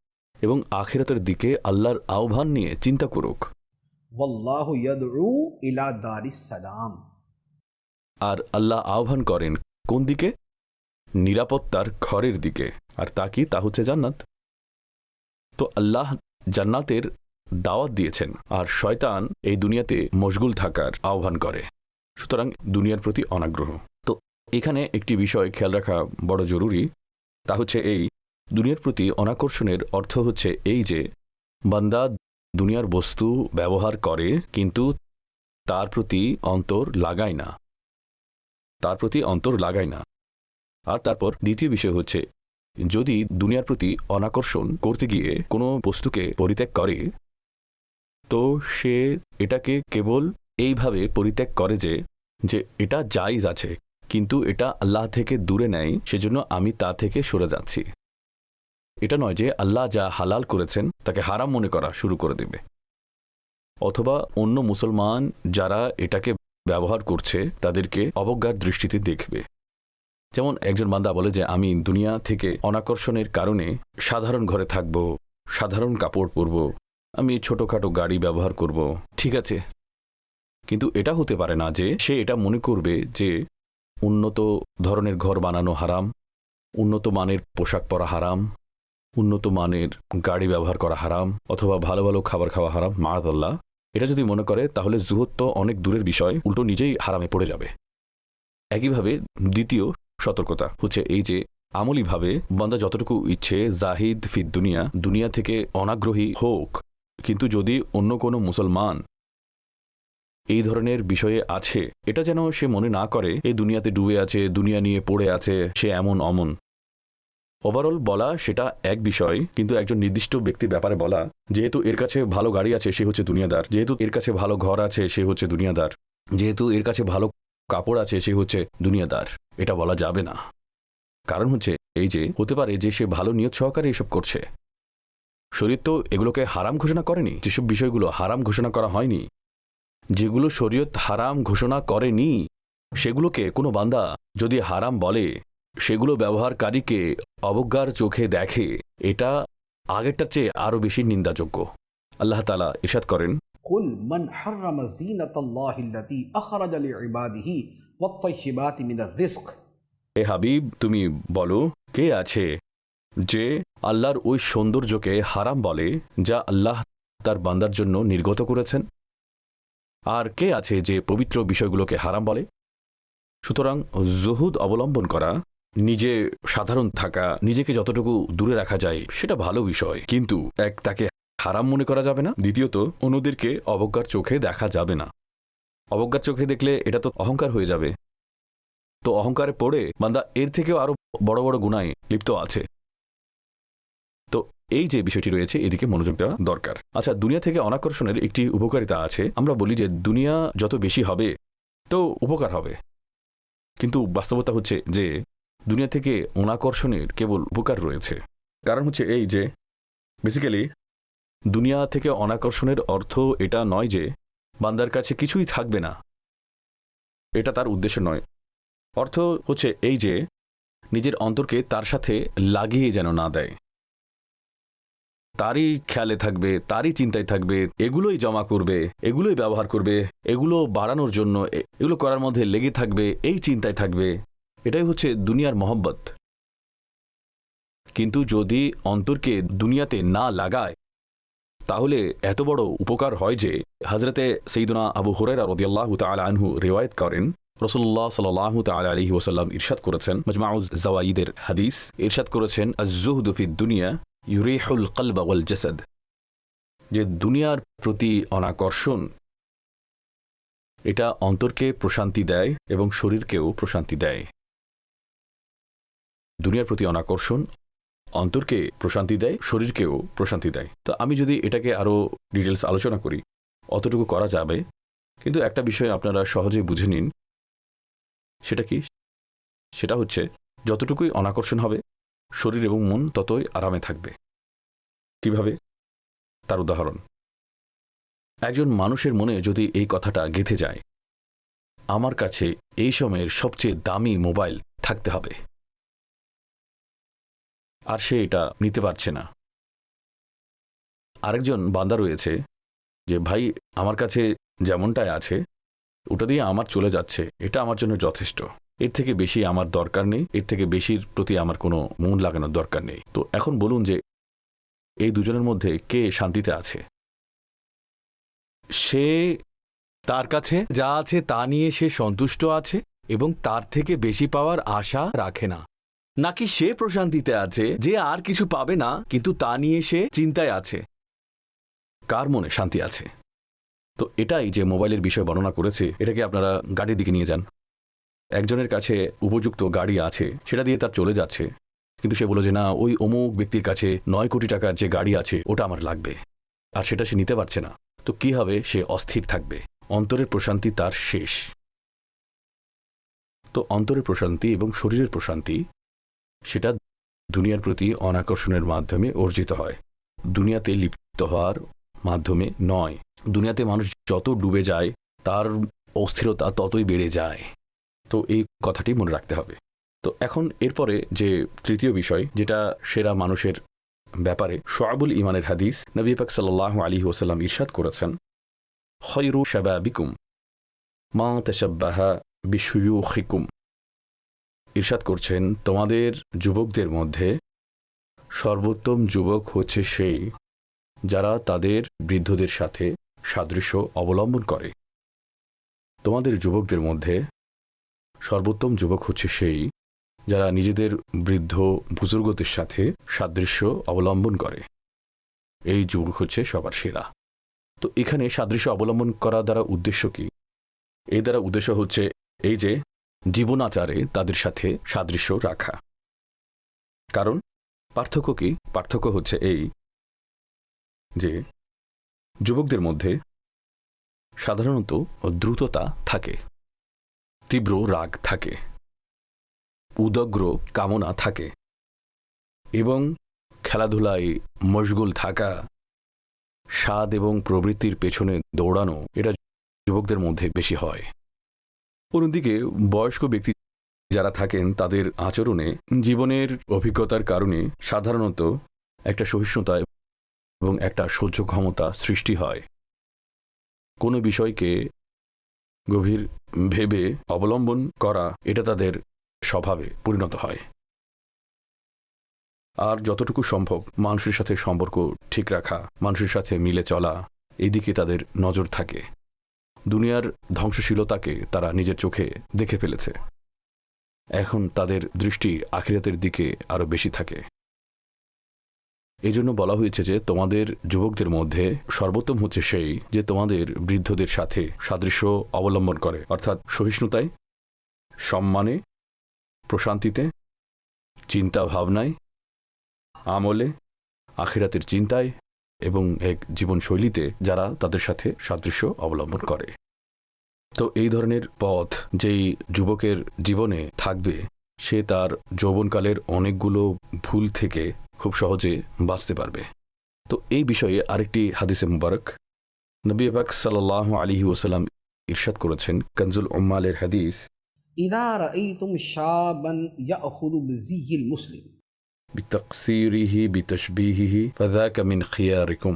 এবং আখিরাতের দিকে আল্লাহর আহ্বান নিয়ে চিন্তা করুক। वल्लाहु यदउ इला दारिस सलाम, আর আল্লাহ আহ্বান করেন কোন দিকে? নিরাপত্তার ঘরের দিকে। আর তা কি? তা হচ্ছে জান্নাত। তো আল্লাহ জান্নাতের দাওয়াত দিয়েছেন আর শয়তান এই দুনিয়াতে মশগুল থাকার আহ্বান করে। সুতরাং দুনিয়ার প্রতি অনাগ্রহ। তো এখানে একটি বিষয় খেয়াল রাখা বড় জরুরি, তা হচ্ছে এই দুনিয়ার প্রতি অনাকর্ষণের অর্থ হচ্ছে এই যে বান্দা দুনিয়ার বস্তু ব্যবহার করে কিন্তু তার প্রতি অন্তর লাগায় না, তার প্রতি অন্তর লাগায় না। আর তারপর দ্বিতীয় বিষয় হচ্ছে যদি দুনিয়ার প্রতি অনাকর্ষণ করতে গিয়ে কোনো বস্তুকে পরিত্যাগ করে তো সে এটাকে কেবল এইভাবে পরিত্যাগ করে যে এটা জায়েজ আছে কিন্তু এটা আল্লাহ থেকে দূরে নেয়, সেজন্য আমি তা থেকে সরে যাচ্ছি। এটা নয় যে আল্লাহ যা হালাল করেছেন তাকে হারাম মনে করা শুরু করে দেবে, অথবা অন্য মুসলমান যারা এটাকে ব্যবহার করছে তাদেরকে অবজ্ঞার দৃষ্টিতে দেখবে। যেমন একজন বান্দা বলে যে আমি দুনিয়া থেকে অনাকর্ষণের কারণে সাধারণ ঘরে থাকব, সাধারণ কাপড় পরব, আমি ছোটোখাটো গাড়ি ব্যবহার করব। ঠিক আছে, কিন্তু এটা হতে পারে না যে সে এটা মনে করবে যে উন্নত ধরনের ঘর বানানো হারাম, উন্নত মানের পোশাক পরা হারাম, উন্নত মানের গাড়ি ব্যবহার করা হারাম, অথবা ভালো ভালো খাবার খাওয়া হারাম, মাআযাল্লাহ, এটা যদি মনে করে তাহলে জুহুদ তো অনেক দূরের বিষয়, উল্টো নিজেই হারামে পড়ে যাবে। একইভাবে দ্বিতীয় সতর্কতা হচ্ছে এই যে আমলিভাবে বান্দা যতটুকু ইচ্ছে জাহিদ ফিদ দুনিয়া, দুনিয়া থেকে অনাগ্রহী হোক, কিন্তু যদি অন্য কোনো মুসলমান এই ধরনের বিষয়ে আছে, এটা যেন সে মনে না করে এই দুনিয়াতে ডুবে আছে, দুনিয়া নিয়ে পড়ে আছে, সে এমন অমন। ওভারঅল বলা সেটা এক বিষয়, কিন্তু একজন নির্দিষ্ট ব্যক্তির ব্যাপারে বলা, যেহেতু এর কাছে ভালো গাড়ি আছে সে হচ্ছে দুনিয়াদার, যেহেতু এর কাছে ভালো ঘর আছে সে হচ্ছে দুনিয়াদার, যেহেতু এর কাছে ভালো কাপড় আছে সে হচ্ছে দুনিয়াদার, এটা বলা যাবে না। কারণ হচ্ছে এই যে হতে পারে যে সে ভালো নিয়ত সহকারে এসব করছে। শরীয়ত তো এগুলোকে হারাম ঘোষণা করেনি, যেসব বিষয়গুলো হারাম ঘোষণা করা হয়নি, যেগুলো শরীয়ত হারাম ঘোষণা করেনি সেগুলোকে কোনো বান্দা যদি হারাম বলে, সেগুলো ব্যবহারকারীকে অবজ্ঞার চোখে দেখে, এটা আগেরটার চেয়ে আরও বেশি নিন্দাযোগ্য। আল্লাহ তাআলা ইরশাদ করেন, কুল মান হাররামা যিনাতাল্লাহিল্লাতী আখরাজা লিইবাদিহি ওয়াত-তাইয়্যিবাতি মিনার রিজক। হে হাবিব, তুমি বলো, কে আছে যে আল্লাহর ওই সৌন্দর্যকে হারাম বলে যা আল্লাহ তার বান্দার জন্য নির্গত করেছেন? আর কে আছে যে পবিত্র বিষয়গুলোকে হারাম বলে? সুতরাং জুহুদ অবলম্বন করা, নিজে সাধারণ থাকা, নিজেকে যতটুকু দূরে রাখা যায় সেটা ভালো বিষয়, কিন্তু এক তাকে হারাম মনে করা যাবে না। দ্বিতীয়ত, অন্যদেরকে অবজ্ঞার চোখে দেখা যাবে না। অবজ্ঞার চোখে দেখলে এটা তো অহংকার হয়ে যাবে, তো অহংকারে পড়ে বান্দা এর থেকেও আরো বড় বড় গুনাহে লিপ্ত আছে। তো এই যে বিষয়টি রয়েছে এদিকে মনোযোগ দেওয়া দরকার। আচ্ছা, দুনিয়া থেকে অনাকর্ষণের একটি উপকারিতা আছে। আমরা বলি যে দুনিয়া যত বেশি হবে তো উপকার হবে, কিন্তু বাস্তবতা হচ্ছে যে দুনিয়া থেকে অনাকর্ষণের কেবল উপকার রয়েছে। কারণ হচ্ছে এই যে বেসিক্যালি দুনিয়া থেকে অনাকর্ষণের অর্থ এটা নয় যে বান্দার কাছে কিছুই থাকবে না, এটা তার উদ্দেশ্য নয়। অর্থ হচ্ছে এই যে নিজের অন্তরকে তার সাথে লাগিয়ে যেন না দেয়, তারই খেয়ালে থাকবে, তারই চিন্তায় থাকবে, এগুলোই জমা করবে, এগুলোই ব্যবহার করবে, এগুলো বাড়ানোর জন্য এগুলো করার মধ্যে লেগে থাকবে, এই চিন্তায় থাকবে। এটাই হচ্ছে দুনিয়ার মহব্বত। কিন্তু যদি অন্তরকে দুনিয়াতে না লাগায় তাহলে এত বড় উপকার হয় যে হযরতে সাইয়্যিদুনা আবু হুরায়রা রাদিয়াল্লাহু তাআলা আনহু রিওয়ায়াত করেন, রাসূলুল্লাহ সাল্লাল্লাহু তাআলা আলাইহি ওয়াসাল্লাম ইরশাদ করেছেন, মাজমাউজ জাওয়াইদের হাদিস, ইরশাদ করেছেন, আয-যুহদু ফিদ দুনিয়া ইউরিহুল কলব ওয়াল জাসাদ, যে দুনিয়ার প্রতি অনাকর্ষণ এটা অন্তরকে প্রশান্তি দেয় এবং শরীরকেও প্রশান্তি দেয়। দুনিয়ার প্রতি অনাকর্ষণ অন্তরকে প্রশান্তি দেয়, শরীরকেও প্রশান্তি দেয়। তো আমি যদি এটাকে আরও ডিটেলস আলোচনা করি, অতটুকু করা যাবে, কিন্তু একটা বিষয় আপনারা সহজে বুঝে নিন। সেটা কি? সেটা হচ্ছে যতটুকুই অনাকর্ষণ হবে শরীর এবং মন ততই আরামে থাকবে। কিভাবে? তার উদাহরণ, একজন মানুষের মনে যদি এই কথাটা গেঁথে যায়, আমার কাছে এই সময়ের সবচেয়ে দামি মোবাইল থাকতে হবে, আর সে এটা নিতে পারছে না। আরেকজন বান্দা রয়েছে যে ভাই আমার কাছে যেমনটাই আছে ওটা দিয়ে আমার চলে যাচ্ছে, এটা আমার জন্য যথেষ্ট, এর থেকে বেশি আমার দরকার নেই, এর থেকে বেশির প্রতি আমার কোনো মন লাগানোর দরকার নেই। তো এখন বলুন যে এই দুজনের মধ্যে কে শান্তিতে আছে? সে তার কাছে যা আছে তা নিয়ে সে সন্তুষ্ট আছে এবং তার থেকে বেশি পাওয়ার আশা রাখে না, নাকি সে প্রশান্তিতে আছে যে আর কিছু পাবে না কিন্তু তা নিয়ে সে চিন্তায় আছে? কার মনে শান্তি আছে? তো এটাই যে মোবাইলের বিষয় বর্ণনা করেছে, এটাকে আপনারা গাড়ির দিকে নিয়ে যান। একজনের কাছে উপযুক্ত গাড়ি আছে, সেটা দিয়ে তার চলে যাচ্ছে, কিন্তু সে বলে যে না, ওই অমুক ব্যক্তির কাছে 9 কোটি টাকার যে গাড়ি আছে ওটা আমার লাগবে, আর সেটা সে নিতে পারছে না। তো কি হবে? সে অস্থির থাকবে, অন্তরের প্রশান্তি তার শেষ। তো অন্তরের প্রশান্তি এবং শরীরের প্রশান্তি সেটা দুনিয়ার প্রতি অনাকর্ষণের মাধ্যমে অর্জিত হয়, দুনিয়াতে লিপ্ত হওয়ার মাধ্যমে নয়। দুনিয়াতে মানুষ যত ডুবে যায় তার অস্থিরতা ততই বেড়ে যায়। তো এই কথাটি মনে রাখতে হবে। তো এখন এরপরে যে তৃতীয় বিষয়, যেটা সেরা মানুষের ব্যাপারে শুআবুল ঈমানের হাদিস, নবী পাক সাল্লাল্লাহু আলাইহি ওয়াসাল্লাম ইরশাদ করেছেন, খায়রু শাবাবিকুম মা তাশাব্বাহা বিশুয়ুখিকুম ইরশাদ করছেন, তোমাদের যুবকদের মধ্যে সর্বোত্তম যুবক হচ্ছে সেই যারা তাদের বৃদ্ধদের সাথে সাদৃশ্য অবলম্বন করে। তোমাদের যুবকদের মধ্যে সর্বোত্তম যুবক হচ্ছে সেই যারা নিজেদের বৃদ্ধ বুজুর্গদের সাথে সাদৃশ্য অবলম্বন করে। এই যুবক হচ্ছে সবার সেরা। তো এখানে সাদৃশ্য অবলম্বন করা দ্বারা উদ্দেশ্য কি? এই দ্বারা উদ্দেশ্য হচ্ছে এই যে জীবনাচারে তাদের সাথে সাদৃশ্য রাখা। কারণ পার্থক্য কি? পার্থক্য হচ্ছে এই যে যুবকদের মধ্যে সাধারণত দ্রুততা থাকে, তীব্র রাগ থাকে, উদগ্র কামনা থাকে এবং খেলাধুলায় মশগুল থাকা, স্বাদ এবং প্রবৃত্তির পেছনে দৌড়ানো, এটা যুবকদের মধ্যে বেশি হয়। অন্যদিকে বয়স্ক ব্যক্তি যারা থাকেন তাদের আচরণে জীবনের অভিজ্ঞতার কারণে সাধারণত একটা সহিষ্ণুতা এবং একটা সহ্য ক্ষমতা সৃষ্টি হয়। কোনো বিষয়কে গভীর ভেবে অবলম্বন করা এটা তাদের স্বভাবে পরিণত হয়। আর যতটুকু সম্ভব মানুষের সাথে সম্পর্ক ঠিক রাখা, মানুষের সাথে মিলে চলা, এইদিকে তাদের নজর থাকে। দুনিয়ার ধ্বংসশীলতাকে তারা নিজের চোখে দেখে ফেলেছে, এখন তাদের দৃষ্টি আখিরাতের দিকে আরও বেশি থাকে। এই জন্য বলা হয়েছে যে তোমাদের যুবকদের মধ্যে সর্বোত্তম হচ্ছে সেই যে তোমাদের বৃদ্ধদের সাথে সাদৃশ্য অবলম্বন করে, অর্থাৎ সহিষ্ণুতায়, সম্মানে, প্রশান্তিতে, চিন্তা ভাবনায়, আমলে, আখিরাতের চিন্তায় এবং এক জীবনশৈলীতে যারা তাদের সাথে সাদৃশ্য অবলম্বন করে। তো এই ধরনের পথ যেই যুবকের জীবনে থাকবে, সে তার যৌবনকালের অনেকগুলো ভুল থেকে খুব সহজে বাঁচতে পারবে। তো এই বিষয়ে আরেকটি হাদিসে মুবারক নবী পাক সাল্লাল্লাহু আলাইহি ওয়াসাল্লাম ইরশাদ করেছেন, কানজুল উম্মালের হাদিস, ইদা রাআইতুম শাবান ইয়াখুযু বিজিল মুসলিম বিতাকসিরিহি বিতাশবিহিহি ফাযাকা মিন খিয়ারিকুম।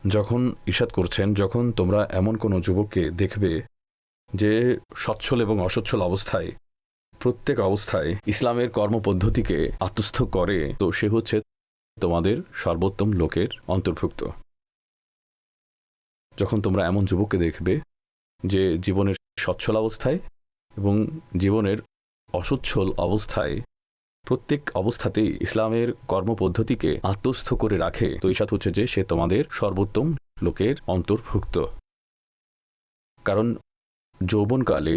যখন ইরশাদ করছেন, যখন তোমরা এমন কোনো যুবককে দেখবে যে সচ্ছল এবং অসচ্ছল অবস্থায়, প্রত্যেক অবস্থায় ইসলামের কর্মপদ্ধতিকে আত্মস্থ করে, তো সে হচ্ছে তোমাদের সর্বোত্তম লোকের অন্তর্ভুক্ত। যখন তোমরা এমন যুবককে দেখবে যে জীবনের সচ্ছল অবস্থায় এবং জীবনের অসচ্ছল অবস্থায় প্রত্যেক অবস্থাতেই ইসলামের কর্মপদ্ধতিকে আত্মস্থ করে রাখে, তো এই সাথে হচ্ছে যে সে তোমাদের সর্বোত্তম লোকের অন্তর্ভুক্ত। কারণ যৌবনকালে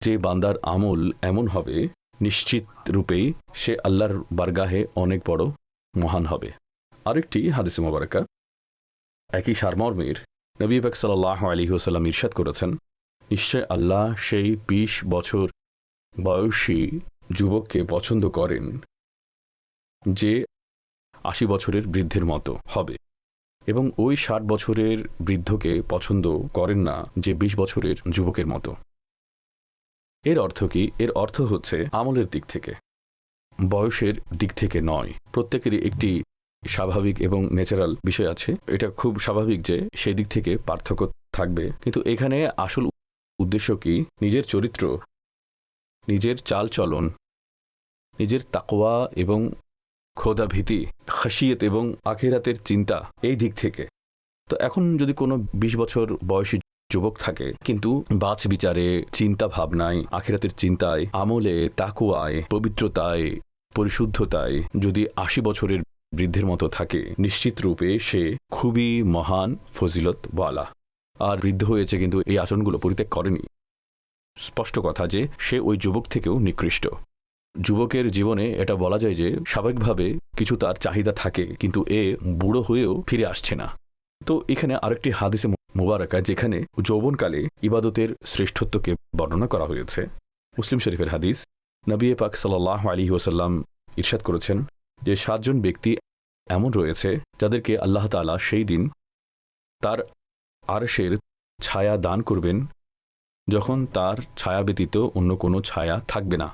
যে বান্দার আমল এমন হবে, নিশ্চিত রূপেই সে আল্লাহর বারগাহে অনেক বড় মহান হবে। আরেকটি হাদিসে মুবারাকা একই সারমর্মের নবী পাক সাল্লাল্লাহু আলাইহি ওয়াসাল্লাম ইরশাদ করেছেন, নিশ্চয় আল্লাহ সেই ২০ বছর বয়সী যুবককে পছন্দ করেন যে ৮০ বছরের বৃদ্ধের মতো হবে, এবং ওই ৬০ বছরের বৃদ্ধকে পছন্দ করেন না যে ২০ বছরের যুবকের মতো। এর অর্থ কি? এর অর্থ হচ্ছে আমলের দিক থেকে, বয়সের দিক থেকে নয়। প্রত্যেকেরই একটি স্বাভাবিক এবং ন্যাচারাল বিষয় আছে, এটা খুব স্বাভাবিক যে সেই দিক থেকে পার্থক্য থাকবে। কিন্তু এখানে আসল উদ্দেশ্য কি? নিজের চরিত্র, নিজের চালচলন, নিজের তাকওয়া এবং খোদাভীতি, খাশিয়ত এবং আখিরাতের চিন্তা, এই দিক থেকে। তো এখন যদি কোনো ২০ বছর বয়সী যুবক থাকে কিন্তু বাছ বিচারে, চিন্তা ভাবনায়, আখিরাতের চিন্তায়, আমলে, তাকওয়ায়, পবিত্রতায়, পরিশুদ্ধতায় যদি ৮০ বছরের বৃদ্ধের মতো থাকে, নিশ্চিত রূপে সে খুবই মহান ফজিলতওয়ালা। আর বৃদ্ধ হয়েছে কিন্তু এই আচরণগুলো পরিত্যাগ করেনি, স্পষ্ট কথা যে সে ওই যুবক থেকেও নিকৃষ্ট। যুবকের জীবনে এটা বলা যায় যে স্বাভাবিকভাবে কিছু তার চাহিদা থাকে, কিন্তু এ বুড়ো হয়েও ফিরে আসছে না। তো এখানে আরেকটি হাদিসে মুবারাকা যেখানে যৌবনকালে ইবাদতের শ্রেষ্ঠত্বকে বর্ণনা করা হয়েছে, মুসলিম শরীফের হাদিস, নবী পাক সাল্লাল্লাহু আলাইহি ওয়াসাল্লাম ইরশাদ করেছেন যে ৭ জন ব্যক্তি এমন রয়েছে যাদেরকে আল্লাহ তাআলা সেই দিন তার আরশের ছায়া দান করবেন যখন তার ছায়া ব্যতীত অন্য কোনো ছায়া থাকবে না।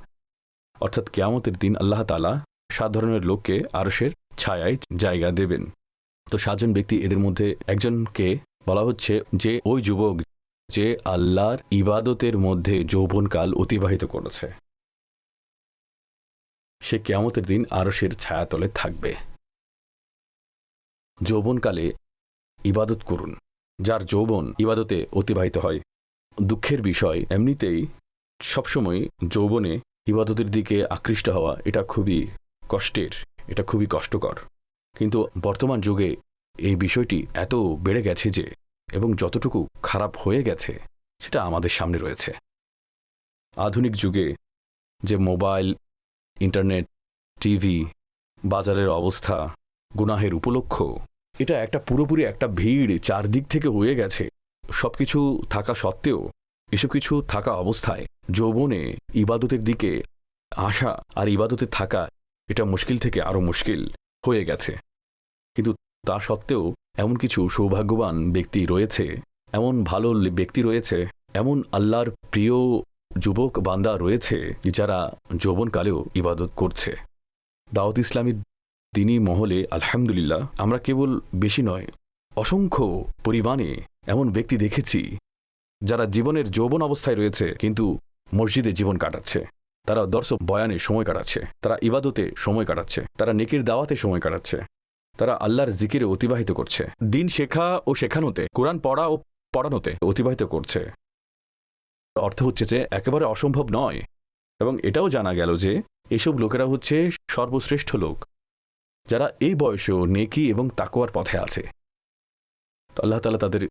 অর্থাৎ কিয়ামতের দিন আল্লাহ তাআলা ৭ ধরনের লোককে আরশের ছায়ায় জায়গা দেবেন। তো ৭ জন ব্যক্তি, এদের মধ্যে একজনকে বলা হচ্ছে যে ওই যুবক যে আল্লাহর ইবাদতের মধ্যে যৌবনকাল অতিবাহিত করেছে। সে কিয়ামতের দিন আরশের ছায়াতলে থাকবে। যৌবনকালে ইবাদত করুন। যার যৌবন ইবাদতে অতিবাহিত হয়, দুঃখের বিষয় এমনিতেই সবসময় যৌবনে ইবাদতের দিকে আকৃষ্ট হওয়া এটা খুবই কষ্টের, এটা খুবই কষ্টকর। কিন্তু বর্তমান যুগে এই বিষয়টি এত বেড়ে গেছে যে, এবং যতটুকু খারাপ হয়ে গেছে সেটা আমাদের সামনে রয়েছে। আধুনিক যুগে যে মোবাইল, ইন্টারনেট, টিভি, বাজারের অবস্থা, গুনাহের উপলক্ষ, এটা একটা পুরোপুরি একটা ভিড় চারদিক থেকে হয়ে গেছে। সব কিছু থাকা সত্ত্বেও, এসব কিছু থাকা অবস্থায় যৌবনে ইবাদতের দিকে আসা আর ইবাদতে থাকা এটা মুশকিল থেকে আরও মুশকিল হয়ে গেছে। কিন্তু তা সত্ত্বেও এমন কিছু সৌভাগ্যবান ব্যক্তি রয়েছে, এমন ভালো ব্যক্তি রয়েছে, এমন আল্লাহর প্রিয় যুবক বান্দা রয়েছে যারা যৌবনকালেও ইবাদত করছে। দাওয়াত ইসলামী দিনী মহলে আলহামদুলিল্লাহ আমরা কেবল বেশি নয়, অসংখ্য পরিমাণে এমন ব্যক্তি দেখেছি যারা জীবনের যৌবন অবস্থায় রয়েছে কিন্তু মসজিদে জীবন কাটাচ্ছে, তারা দর্শ বয়ানে সময় কাটাচ্ছে, তারা ইবাদতে সময় কাটাচ্ছে, তারা নেকির দাওয়াতে সময় কাটাচ্ছে, তারা আল্লাহর জিকিরে অতিবাহিত করছে, দিন শেখা ও শেখানোতে, কোরআন পড়া ও পড়ানোতে অতিবাহিত করছে। অর্থ হচ্ছে যে একেবারে অসম্ভব নয়। এবং এটাও জানা গেল যে এসব লোকেরা হচ্ছে সর্বশ্রেষ্ঠ লোক যারা এই বয়সেও নেকি এবং তাকওয়ার পথে আছে। তো আল্লাহ তাআলা তাদের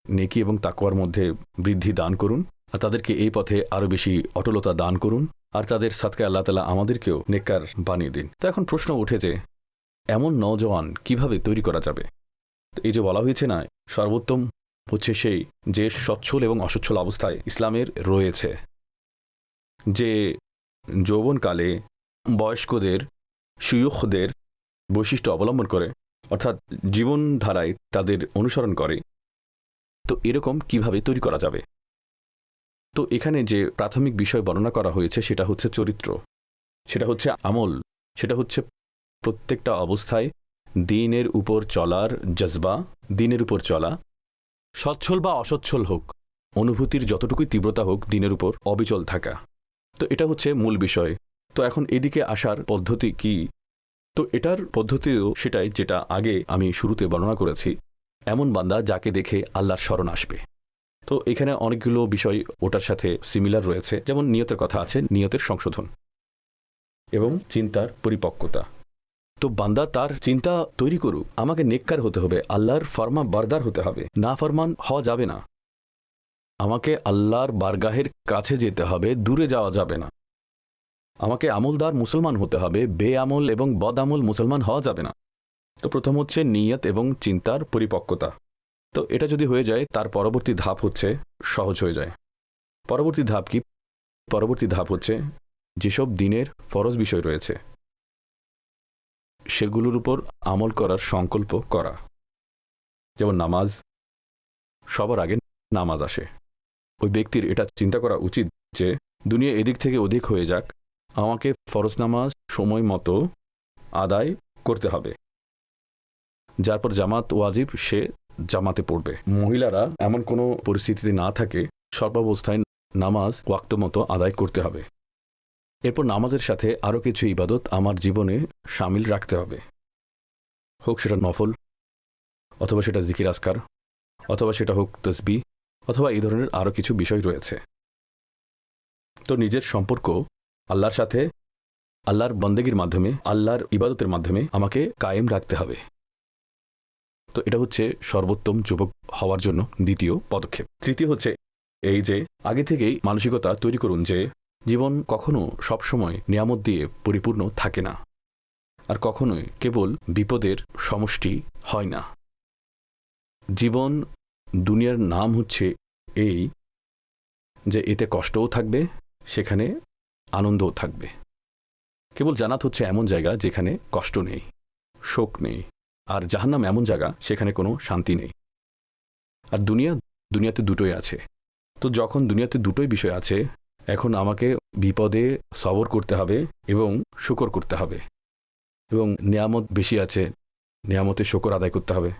নেকি এবং তাকওয়ার মধ্যে বৃদ্ধি দান করুন, আর তাদেরকে এই পথে আরও বেশি অটলতা দান করুন, আর তাদের সাদকায় আল্লাহ তাআলা আমাদেরকেও নেককার বানিয়ে দিন। তো এখন প্রশ্ন উঠে যে এমন নওজওয়ান কিভাবে তৈরি করা যাবে? এই যে বলা হয়েছে না, সর্বোত্তম হচ্ছে সেই যে সচ্ছল এবং অসচ্ছল অবস্থায় ইসলামের রয়েছে, যে যৌবনকালে বয়স্কদের, শুয়ুখদের বৈশিষ্ট্য অবলম্বন করে, অর্থাৎ জীবনধারায় তাদের অনুসরণ করে। তো এরকম কিভাবে তৈরি করা যাবে? তো এখানে যে প্রাথমিক বিষয় বর্ণনা করা হয়েছে সেটা হচ্ছে চরিত্র, সেটা হচ্ছে আমল, সেটা হচ্ছে প্রত্যেকটা অবস্থায় দ্বীনের উপর চলার জজবা, দ্বীনের উপর চলা, সচ্ছল বা অসচ্ছল হোক, অনুভূতির যতটুকুই তীব্রতা হোক, দ্বীনের উপর অবিচল থাকা। তো এটা হচ্ছে মূল বিষয়। তো এখন এদিকে আসার পদ্ধতি কি? তো এটার পদ্ধতিও সেটাই যেটা আগে আমি শুরুতে বর্ণনা করেছি, এমন বান্দা যাকে দেখে আল্লাহর শরণ আসবে। তো এখানে অনেকগুলো বিষয় ওটার সাথে সিমিলার রয়েছে, যেমন নিয়তের কথা আছে, নিয়তের সংশোধন এবং চিন্তার পরিপক্কতা। তো বান্দা তার চিন্তা তৈরি করুক, আমাকে নেককার হতে হবে, আল্লাহর ফরমা বারদার হতে হবে, না ফরমান হওয়া যাবে না, আমাকে আল্লাহর বারগাহের কাছে যেতে হবে, দূরে যাওয়া যাবে না, আমাকে আমলদার মুসলমান হতে হবে, বেআমল এবং বদামল মুসলমান হওয়া যাবে না। তো প্রথম হচ্ছে নিয়ত এবং চিন্তার পরিপক্কতা। তো এটা যদি হয়ে যায়, তার পরবর্তী ধাপ হচ্ছে সহজ হয়ে যায়। পরবর্তী ধাপ কি? পরবর্তী ধাপ হচ্ছে যেসব দিনের ফরজ বিষয় রয়েছে সেগুলোর উপর আমল করার সংকল্প করা। যেমন নামাজ, সবার আগে নামাজ আসে। ওই ব্যক্তির এটা চিন্তা করা উচিত যে দুনিয়া এদিক থেকে ওদিক হয়ে যাক, আমাকে ফরজ নামাজ সময় মতো আদায় করতে হবে। যার পর জামাত ওয়াজিব, সে জামাতে পড়বে। মহিলারা এমন কোনো পরিস্থিতিতে না থাকে, সর্বাবস্থায় নামাজ ওয়াক্ত মতো আদায় করতে হবে। এরপর নামাজের সাথে আরও কিছু ইবাদত আমার জীবনে শামিল রাখতে হবে, হোক সেটা নফল, অথবা সেটা জিকির আসকার, অথবা সেটা হোক তসবিহ, অথবা এই ধরনের আরও কিছু বিষয় রয়েছে। তো নিজের সম্পর্ক আল্লাহর সাথে, আল্লাহর বন্দেগীর মাধ্যমে, আল্লাহর ইবাদতের মাধ্যমে আমাকে কায়েম রাখতে হবে। তো এটা হচ্ছে সর্বোত্তম যুবক হওয়ার জন্য দ্বিতীয় পদক্ষেপ। তৃতীয় হচ্ছে এই যে আগে থেকেই মানসিকতা তৈরি করুন যে জীবন কখনো সবসময় নিয়ামত দিয়ে পরিপূর্ণ থাকে না, আর কখনোই কেবল বিপদের সমষ্টি হয় না। জীবন দুনিয়ার নাম হচ্ছে এই যে এতে কষ্টও থাকবে, সেখানে আনন্দও থাকবে। কেবল জান্নাত হচ্ছে এমন জায়গা যেখানে কষ্ট নেই, শোক নেই, আর জাহান্নাম এমন জায়গা সেখানে কোনো শান্তি নেই। আর দুনিয়াতে দুটোই আছে। তো যখন দুনিয়াতে দুটোই বিষয় আছে, এখন আমাকে বিপদে সবর করতে হবে এবং শুকর করতে হবে, এবং নিয়ামত বেশি আছে, নিয়ামতে শুকর আদায় করতে হবে।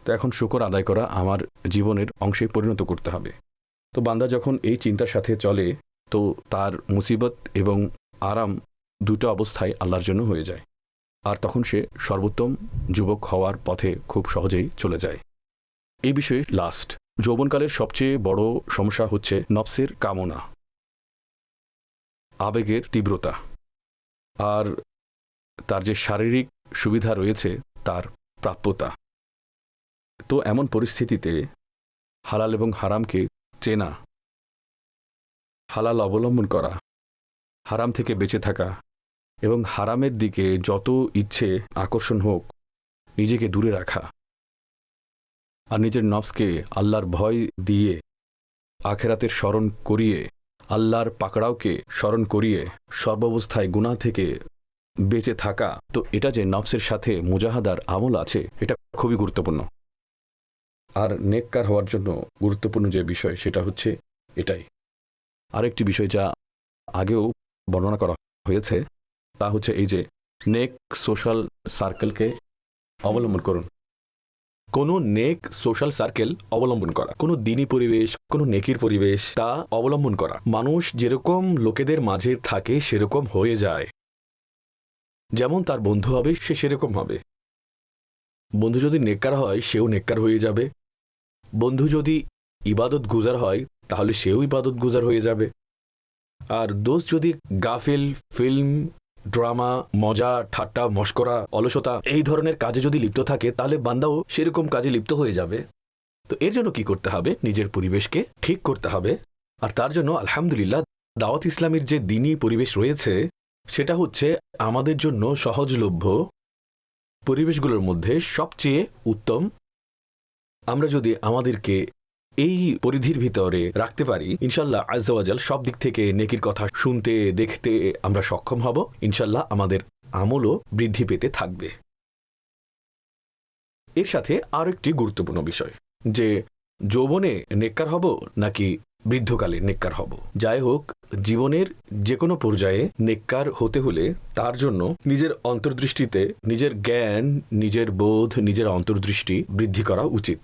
তো এখন শুকর আদায় করা আমার জীবনের অংশে পরিণত করতে হবে। তো বান্দা যখন এই চিন্তার সাথে চলে, তো তার মুসিবত এবং আরাম দুটো অবস্থায় আল্লাহর জন্য হয়ে যায়, আর তখন সে সর্বোত্তম যুবক হওয়ার পথে খুব সহজেই চলে যায়। এই বিষয়ে লাস্ট, যৌবনকালের সবচেয়ে বড় সমস্যা হচ্ছে নফসের কামনা, আবেগের তীব্রতা, আর তার যে শারীরিক সুবিধা রয়েছে তার প্রাপ্যতা। তো এমন পরিস্থিতিতে হালাল এবং হারামকে চেনা, হালাল অবলম্বন করা, হারাম থেকে বেঁচে থাকা এবং হারামের দিকে যত ইচ্ছে আকর্ষণ হোক নিজেকে দূরে রাখা, আর নিজের নফসকে আল্লাহর ভয় দিয়ে আখেরাতের স্মরণ করিয়ে, আল্লাহর পাকড়াওকে স্মরণ করিয়ে সর্বাবস্থায় গুনাহ থেকে বেঁচে থাকা, তো এটা যে নফসের সাথে মুজাহাদার আমল আছে এটা খুবই গুরুত্বপূর্ণ। আর নেককার হওয়ার জন্য গুরুত্বপূর্ণ যে বিষয় সেটা হচ্ছে এটাই। আরেকটি বিষয় যা আগেও বর্ণনা করা হয়েছে তা হচ্ছে এই যে নেক সোশ্যাল সার্কেলকে অবলম্বন করুন। কোনো নেক সোশ্যাল সার্কেল অবলম্বন করা, কোনো দিনী পরিবেশ, কোনো নেকির পরিবেশ তা অবলম্বন করা। মানুষ যেরকম লোকেদের মাঝে থাকে সেরকম হয়ে যায়, যেমন তার বন্ধু হবে সে সেরকম হবে। বন্ধু যদি নেককার হয় সেও নেককার হয়ে যাবে, বন্ধু যদি ইবাদত গুজার হয় তাহলে সেও ইবাদত গুজার হয়ে যাবে। আর দোস্ত যদি গাফিল, ফিল্ম, ড্রামা, মজা, ঠাট্টা, মশকরা, অলসতা এই ধরনের কাজে যদি লিপ্ত থাকে তাহলে বান্দাও সেরকম কাজে লিপ্ত হয়ে যাবে। তো এর জন্য কি করতে হবে? নিজের পরিবেশকে ঠিক করতে হবে। আর তার জন্য আলহামদুলিল্লাহ দাওয়াত ইসলামের যে দ্বীনি পরিবেশ রয়েছে সেটা হচ্ছে আমাদের জন্য সহজলভ্য পরিবেশগুলোর মধ্যে সবচেয়ে উত্তম। আমরা যদি আমাদেরকে এই পরিধির ভিতরে রাখতে পারি ইনশাল্লাহ আজ্জা ওয়াজাল সব দিক থেকে নেকির কথা শুনতে দেখতে আমরা সক্ষম হব। ইনশাল্লাহ আমাদের আমলও বৃদ্ধি পেতে থাকবে। এর সাথে আর একটি গুরুত্বপূর্ণ বিষয় যে যৌবনে নেককার হব নাকি বৃদ্ধকালে নেককার হব। যাই হোক, জীবনের যে কোনো পর্যায়ে নেককার হতে হলে তার জন্য নিজের অন্তর্দৃষ্টিতে নিজের জ্ঞান, নিজের বোধ, নিজের অন্তর্দৃষ্টি বৃদ্ধি করা উচিত।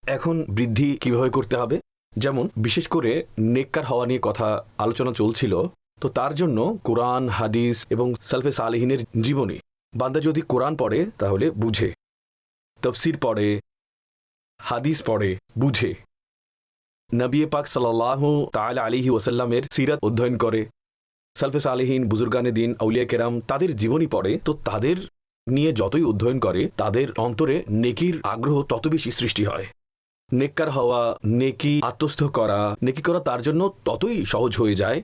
এখন বৃদ্ধি কিভাবে করতে হবে? যেমন বিশেষ করে নেককার হওয়া নিয়ে কথা আলোচনা চলছিল, তো তার জন্য কোরআন, হাদিস এবং সালফে সালেহিনের জীবনী, বান্দা যদি কোরআন পড়ে তাহলে বুঝে, তাফসীর পড়ে, হাদিস পড়ে, বুঝে, নবী পাক সাল্লাল্লাহু তাআলা আলাইহি ওয়াসাল্লামের সিরাত অধ্যয়ন করে, সালফে সালেহিন, বুজুর্গানে দিন, আউলিয়া কেরাম তাদের জীবনী পড়ে, তো তাদের নিয়ে যতই অধ্যয়ন করে তাদের অন্তরে নেকির আগ্রহ তত বেশি সৃষ্টি হয়। নেককার হওয়া, নেকি আত্মস্থ করা, নেকি করা তার জন্য ততই সহজ হয়ে যায়।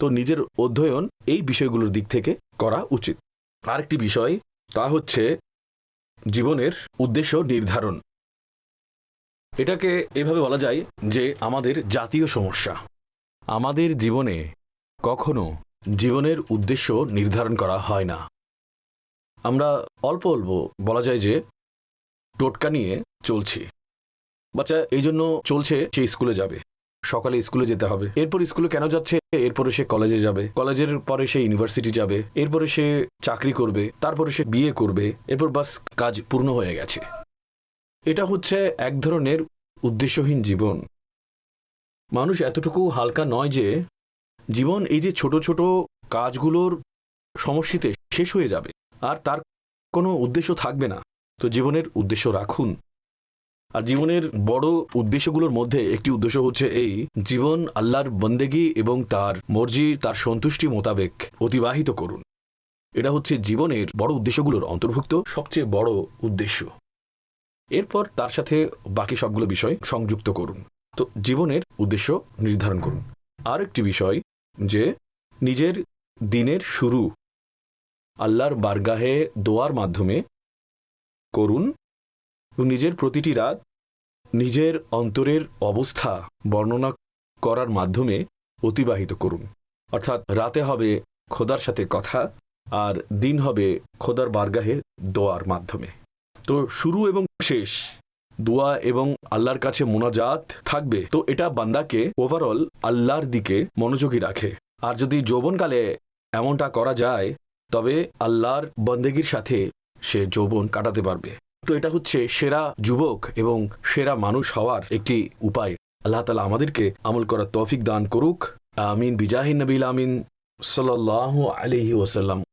তো নিজের অধ্যয়ন এই বিষয়গুলোর দিক থেকে করা উচিত। আরেকটি বিষয় তা হচ্ছে জীবনের উদ্দেশ্য নির্ধারণ। এটাকে এভাবে বলা যায় যে আমাদের জাতীয় সমস্যা। আমাদের জীবনে কখনো জীবনের উদ্দেশ্য নির্ধারণ করা হয় না। আমরা অল্প অল্প বলা যায় যে টোটকা নিয়ে চলছি। বাচ্চা এই জন্য চলছে সে স্কুলে যাবে, সকালে স্কুলে যেতে হবে, এরপর স্কুলে কেন যাচ্ছে, এরপরে সে কলেজে যাবে, কলেজের পরে সে ইউনিভার্সিটি যাবে, এরপরে সে চাকরি করবে, তারপরে সে বিয়ে করবে, এরপর বাস কাজ পূর্ণ হয়ে গেছে। এটা হচ্ছে এক ধরনের উদ্দেশ্যহীন জীবন। মানুষ এতটুকু হালকা নয় যে জীবন এই যে ছোট ছোট কাজগুলোর সমষ্টিতে শেষ হয়ে যাবে আর তার কোনো উদ্দেশ্য থাকবে না। তো জীবনের উদ্দেশ্য রাখুন। আর জীবনের বড় উদ্দেশ্যগুলোর মধ্যে একটি উদ্দেশ্য হচ্ছে এই জীবন আল্লাহর বন্দেগী এবং তার মর্জি, তার সন্তুষ্টি মোতাবেক অতিবাহিত করুন। এটা হচ্ছে জীবনের বড় উদ্দেশ্যগুলোর অন্তর্ভুক্ত সবচেয়ে বড় উদ্দেশ্য। এরপর তার সাথে বাকি সবগুলো বিষয় সংযুক্ত করুন। তো জীবনের উদ্দেশ্য নির্ধারণ করুন। আর একটি বিষয় যে নিজের দিনের শুরু আল্লাহর বারগাহে দোয়ার মাধ্যমে করুন এবং নিজের প্রতিটি রাত নিজের অন্তরের অবস্থা বর্ণনা করার মাধ্যমে অতিবাহিত করুন। অর্থাৎ রাতে হবে খোদার সাথে কথা আর দিন হবে খোদার বারগাহে দোয়ার মাধ্যমে। তো শুরু এবং শেষ দোয়া এবং আল্লাহর কাছে মোনাজাত থাকবে। তো এটা বান্দাকে ওভারঅল আল্লাহর দিকে মনোযোগী রাখে। আর যদি যৌবনকালে এমনটা করা যায় তবে আল্লাহর বন্দেগীর সাথে সে যৌবন কাটাতে পারবে। তো এটা হচ্ছে সেরা যুবক এবং সেরা মানুষ হওয়ার একটি উপায়। আল্লাহ তাআলা আমাদেরকে আমল করার তৌফিক দান করুক। আমিন বিজাহিন নবীল আমিন সাল্লাল্লাহু আলাইহি ওয়াসাল্লাম